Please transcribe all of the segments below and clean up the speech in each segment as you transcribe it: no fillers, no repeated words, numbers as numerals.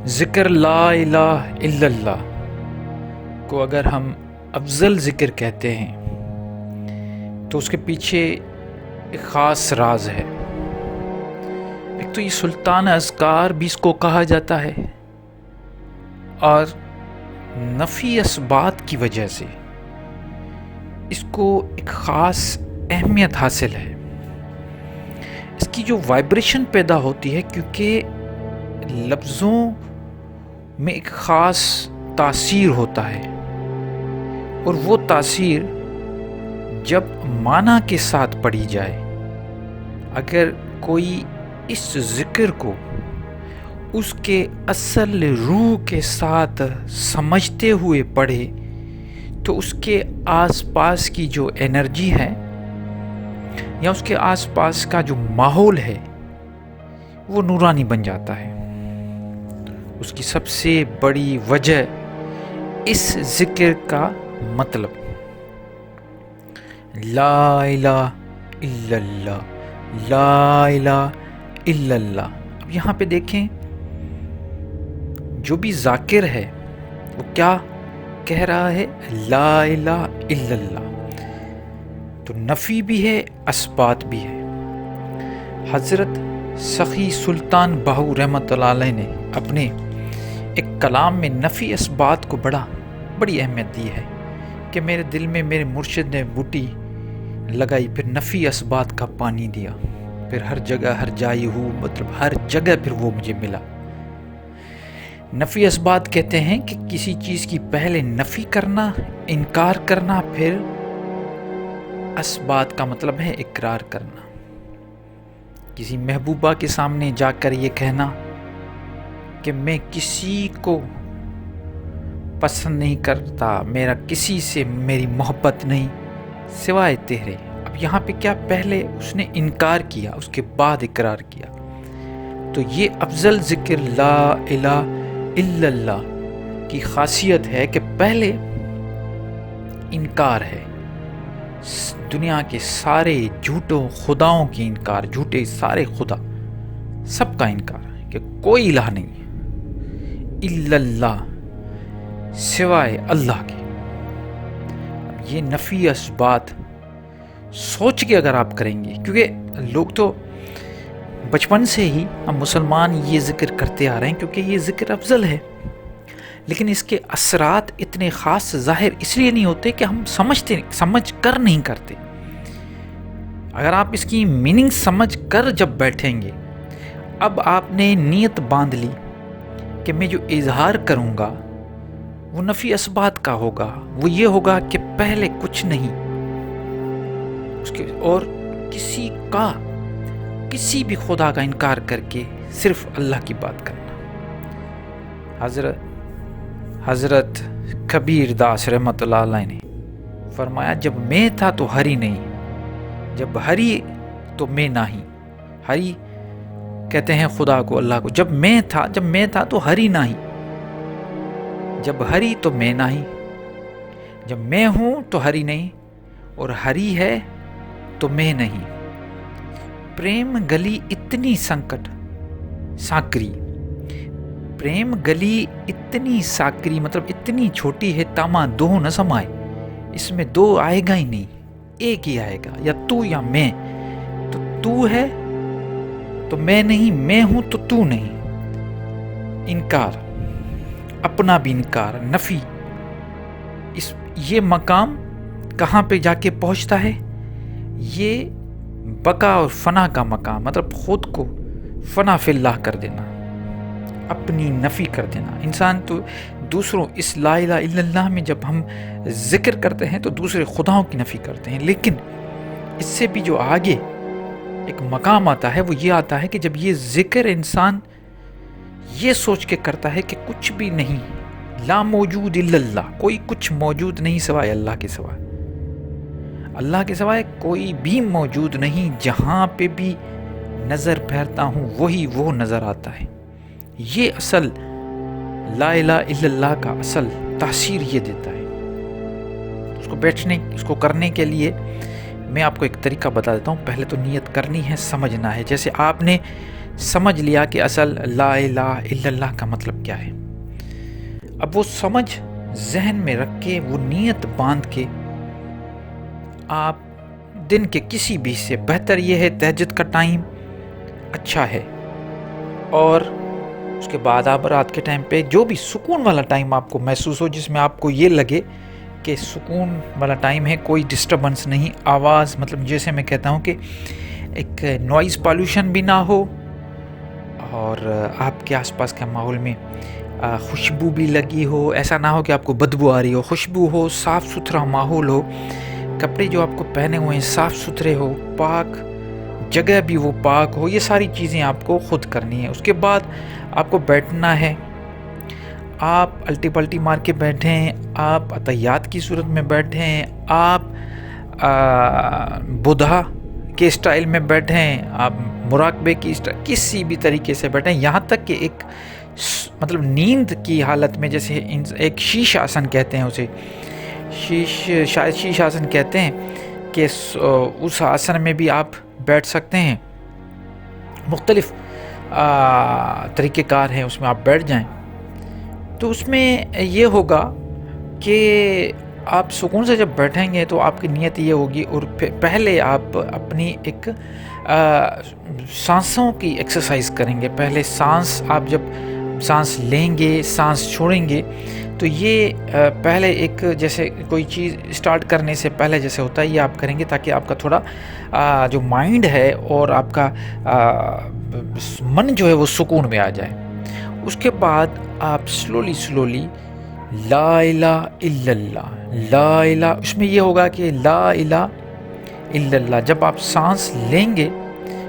ذکر لا الہ الا اللہ کو اگر ہم افضل ذکر کہتے ہیں تو اس کے پیچھے ایک خاص راز ہے۔ ایک تو یہ سلطان اذکار بھی اس کو کہا جاتا ہے، اور نفی اثبات کی وجہ سے اس کو ایک خاص اہمیت حاصل ہے۔ اس کی جو وائبریشن پیدا ہوتی ہے، کیونکہ لفظوں میں ایک خاص تاثیر ہوتا ہے، اور وہ تاثیر جب معنی کے ساتھ پڑھی جائے، اگر کوئی اس ذکر کو اس کے اصل روح کے ساتھ سمجھتے ہوئے پڑھے تو اس کے آس پاس کی جو انرجی ہے یا اس کے آس پاس کا جو ماحول ہے وہ نورانی بن جاتا ہے۔ اس کی سب سے بڑی وجہ اس ذکر کا مطلب لا الہ الا اللہ، لا الہ الا اللہ۔ اب یہاں پہ دیکھیں، جو بھی ذاکر ہے وہ کیا کہہ رہا ہے؟ لا الہ الا اللہ۔ تو نفی بھی ہے، اثبات بھی ہے۔ حضرت سخی سلطان باہو رحمۃ اللہ علیہ نے اپنے ایک کلام میں نفی اثبات کو بڑی اہمیت دی ہے کہ میرے دل میں میرے مرشد نے بوٹی لگائی، پھر نفی اثبات کا پانی دیا، پھر ہر جگہ ہر جائی ہوں، مطلب ہر جگہ پھر وہ مجھے ملا۔ نفی اثبات کہتے ہیں کہ کسی چیز کی پہلے نفی کرنا، انکار کرنا، پھر اثبات کا مطلب ہے اقرار کرنا۔ کسی محبوبہ کے سامنے جا کر یہ کہنا کہ میں کسی کو پسند نہیں کرتا، میرا کسی سے میری محبت نہیں سوائے تیرے۔ اب یہاں پہ کیا، پہلے اس نے انکار کیا، اس کے بعد اقرار کیا۔ تو یہ افضل ذکر لا الہ الا اللہ کی خاصیت ہے کہ پہلے انکار ہے، دنیا کے سارے جھوٹوں خداؤں کی انکار، جھوٹے سارے خدا سب کا انکار ہے کہ کوئی الہ نہیں ہے الا اللہ، سوائے اللہ کے۔ اب یہ نفی اثبات سوچ کے اگر آپ کریں گے، کیونکہ لوگ تو بچپن سے ہی ہم مسلمان یہ ذکر کرتے آ رہے ہیں کیونکہ یہ ذکر افضل ہے، لیکن اس کے اثرات اتنے خاص ظاہر اس لیے نہیں ہوتے کہ ہم سمجھ کر نہیں کرتے۔ اگر آپ اس کی میننگ سمجھ کر جب بیٹھیں گے، اب آپ نے نیت باندھ لی کہ میں جو اظہار کروں گا وہ نفی اثبات کا ہوگا، وہ یہ ہوگا کہ پہلے کچھ نہیں، اس کے اور کسی بھی خدا کا انکار کر کے صرف اللہ کی بات کرنا۔ حضرت کبیر داس رحمۃ اللہ علیہ نے فرمایا، جب میں تھا تو ہری نہیں، جب ہری تو میں نہیں۔ ہری کہتے ہیں خدا کو، اللہ کو۔ جب میں تھا تو ہری نہیں، جب ہری تو میں نہیں، جب میں ہوں تو ہری نہیں، اور ہری ہے تو میں نہیں۔ پریم گلی اتنی ساکری، پریم گلی اتنی ساکری مطلب اتنی چھوٹی ہے، تاما دو نہ سمائے، اس میں دو آئے گا ہی نہیں، ایک ہی آئے گا، یا تو یا میں۔ تو تو ہے تو میں نہیں، میں ہوں تو تو نہیں۔ انکار، اپنا بھی انکار، نفی۔ یہ مقام کہاں پہ جا کے پہنچتا ہے؟ یہ بقا اور فنا کا مقام، مطلب خود کو فنا فی اللہ کر دینا، اپنی نفی کر دینا۔ انسان تو دوسروں، اس لا الہ الا اللہ میں جب ہم ذکر کرتے ہیں تو دوسرے خداؤں کی نفی کرتے ہیں، لیکن اس سے بھی جو آگے ایک مقام آتا ہے وہ یہ آتا ہے کہ جب یہ ذکر انسان یہ سوچ کے کرتا ہے کہ کچھ بھی نہیں، لا موجود الا اللہ، کوئی کچھ موجود نہیں سوائے اللہ کے سوائے، اللہ کے سوائے کوئی بھی موجود نہیں، جہاں پہ بھی نظر پھیرتا ہوں وہی وہ نظر آتا ہے۔ یہ اصل لا الہ الا اللہ کا اصل تاثیر یہ دیتا ہے۔ اس کو کرنے کے لیے میں آپ کو ایک طریقہ بتا دیتا ہوں۔ پہلے تو نیت کرنی ہے، سمجھنا ہے۔ جیسے آپ نے سمجھ لیا کہ اصل لا الہ الا اللہ کا مطلب کیا ہے۔ اب وہ سمجھ ذہن میں رکھ کے، وہ نیت باندھ کے، آپ دن کے کسی بھی سے بہتر یہ ہے تہجد کا ٹائم اچھا ہے، اور اس کے بعد آپ رات کے ٹائم پہ جو بھی سکون والا ٹائم آپ کو محسوس ہو، جس میں آپ کو یہ لگے کہ سکون والا ٹائم ہے، کوئی ڈسٹربنس نہیں، آواز مطلب جیسے میں کہتا ہوں کہ ایک نوائز پالوشن بھی نہ ہو، اور آپ کے آس پاس کے ماحول میں خوشبو بھی لگی ہو، ایسا نہ ہو کہ آپ کو بدبو آ رہی ہو، خوشبو ہو، صاف ستھرا ماحول ہو، کپڑے جو آپ کو پہنے ہوئے ہیں صاف ستھرے ہو، پاک جگہ بھی وہ پاک ہو، یہ ساری چیزیں آپ کو خود کرنی ہے۔ اس کے بعد آپ کو بیٹھنا ہے، آپ الٹی پلٹی مار کے بیٹھے ہیں، آپ عطیات کی صورت میں بیٹھے ہیں، آپ بدھا کے اسٹائل میں بیٹھے ہیں، آپ مراقبے کی اسٹائل، کسی بھی طریقے سے بیٹھے ہیں، یہاں تک کہ ایک مطلب نیند کی حالت میں، جیسے ایک شیش آسن کہتے ہیں اسے، شاید شیش آسن کہتے ہیں، کہ اس آسن میں بھی آپ بیٹھ سکتے ہیں، مختلف طریقہ کار ہیں، اس میں آپ بیٹھ جائیں۔ تو اس میں یہ ہوگا کہ آپ سکون سے جب بیٹھیں گے تو آپ کی نیت یہ ہوگی، اور پہلے آپ اپنی ایک سانسوں کی ایکسرسائز کریں گے۔ پہلے سانس، آپ جب سانس لیں گے، سانس چھوڑیں گے، تو یہ پہلے ایک جیسے کوئی چیز اسٹارٹ کرنے سے پہلے جیسے ہوتا ہے، یہ آپ کریں گے تاکہ آپ کا تھوڑا جو مائنڈ ہے اور آپ کا من جو ہے وہ سکون میں آ جائے۔ اس کے بعد آپ سلولی لا الہ الا اللہ، لا الہ، اس میں یہ ہوگا کہ لا الہ الا اللہ، جب آپ سانس لیں گے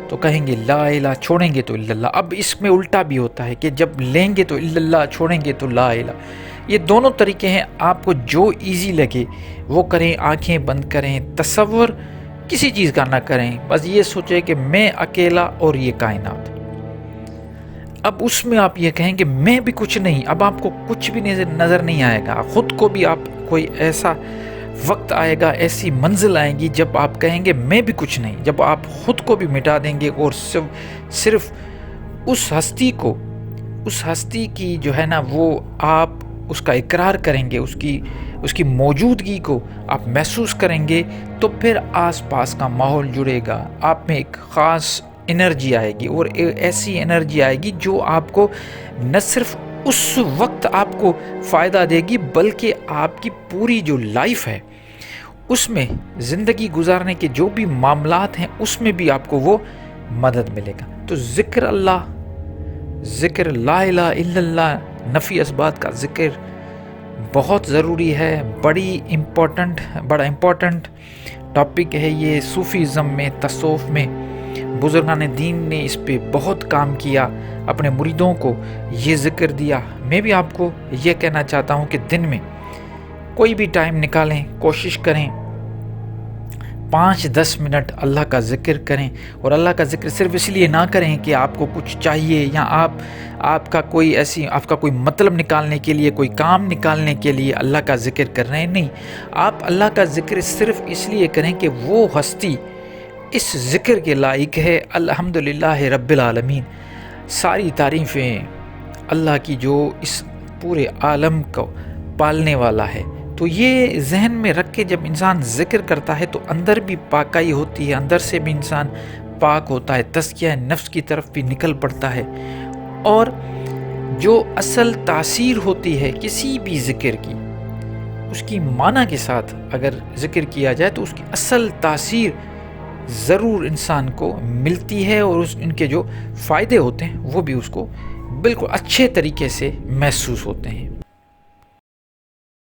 تو کہیں گے لا الہ، چھوڑیں گے تو الا اللہ۔ اب اس میں الٹا بھی ہوتا ہے کہ جب لیں گے تو الا اللہ، چھوڑیں گے تو لا الہ۔ یہ دونوں طریقے ہیں، آپ کو جو ایزی لگے وہ کریں، آنکھیں بند کریں، تصور کسی چیز کا نہ کریں، بس یہ سوچیں کہ میں اکیلا اور یہ کائنات۔ اب اس میں آپ یہ کہیں کہ میں بھی کچھ نہیں، اب آپ کو کچھ بھی نظر نہیں آئے گا، خود کو بھی آپ کوئی ایسا وقت آئے گا، ایسی منزل آئے گی جب آپ کہیں گے میں بھی کچھ نہیں، جب آپ خود کو بھی مٹا دیں گے اور صرف اس ہستی کو، اس ہستی کی جو ہے نا وہ آپ اس کا اقرار کریں گے، اس کی موجودگی کو آپ محسوس کریں گے، تو پھر آس پاس کا ماحول جڑے گا، آپ میں ایک خاص انرجی آئے گی، اور ایسی انرجی آئے گی جو آپ کو نہ صرف اس وقت آپ کو فائدہ دے گی، بلکہ آپ کی پوری جو لائف ہے اس میں، زندگی گزارنے کے جو بھی معاملات ہیں اس میں بھی آپ کو وہ مدد ملے گا۔ تو ذکر اللہ، ذکر لا الہ الا اللہ، نفی اسبات کا ذکر بہت ضروری ہے، بڑا امپورٹنٹ ٹاپک ہے یہ۔ صوفیزم میں، تصوف میں بزرگان دین نے اس پہ بہت کام کیا، اپنے مریدوں کو یہ ذکر دیا۔ میں بھی آپ کو یہ کہنا چاہتا ہوں کہ دن میں کوئی بھی ٹائم نکالیں، کوشش کریں 5-10 منٹ اللہ کا ذکر کریں، اور اللہ کا ذکر صرف اس لیے نہ کریں کہ آپ کو کچھ چاہیے، یا آپ کا کوئی مطلب نکالنے کے لیے، کوئی کام نکالنے کے لیے اللہ کا ذکر کر رہے ہیں، نہیں، آپ اللہ کا ذکر صرف اس لیے کریں کہ وہ ہستی اس ذکر کے لائق ہے۔ الحمدللہ رب العالمین، ساری تعریفیں اللہ کی جو اس پورے عالم کو پالنے والا ہے۔ تو یہ ذہن میں رکھ کے جب انسان ذکر کرتا ہے تو اندر بھی پاکائی ہوتی ہے، اندر سے بھی انسان پاک ہوتا ہے، تزکیہ نفس کی طرف بھی نکل پڑتا ہے، اور جو اصل تاثیر ہوتی ہے کسی بھی ذکر کی، اس کی معنی کے ساتھ اگر ذکر کیا جائے تو اس کی اصل تاثیر ضرور انسان کو ملتی ہے، اور ان کے جو فائدے ہوتے ہیں وہ بھی اس کو بالکل اچھے طریقے سے محسوس ہوتے ہیں۔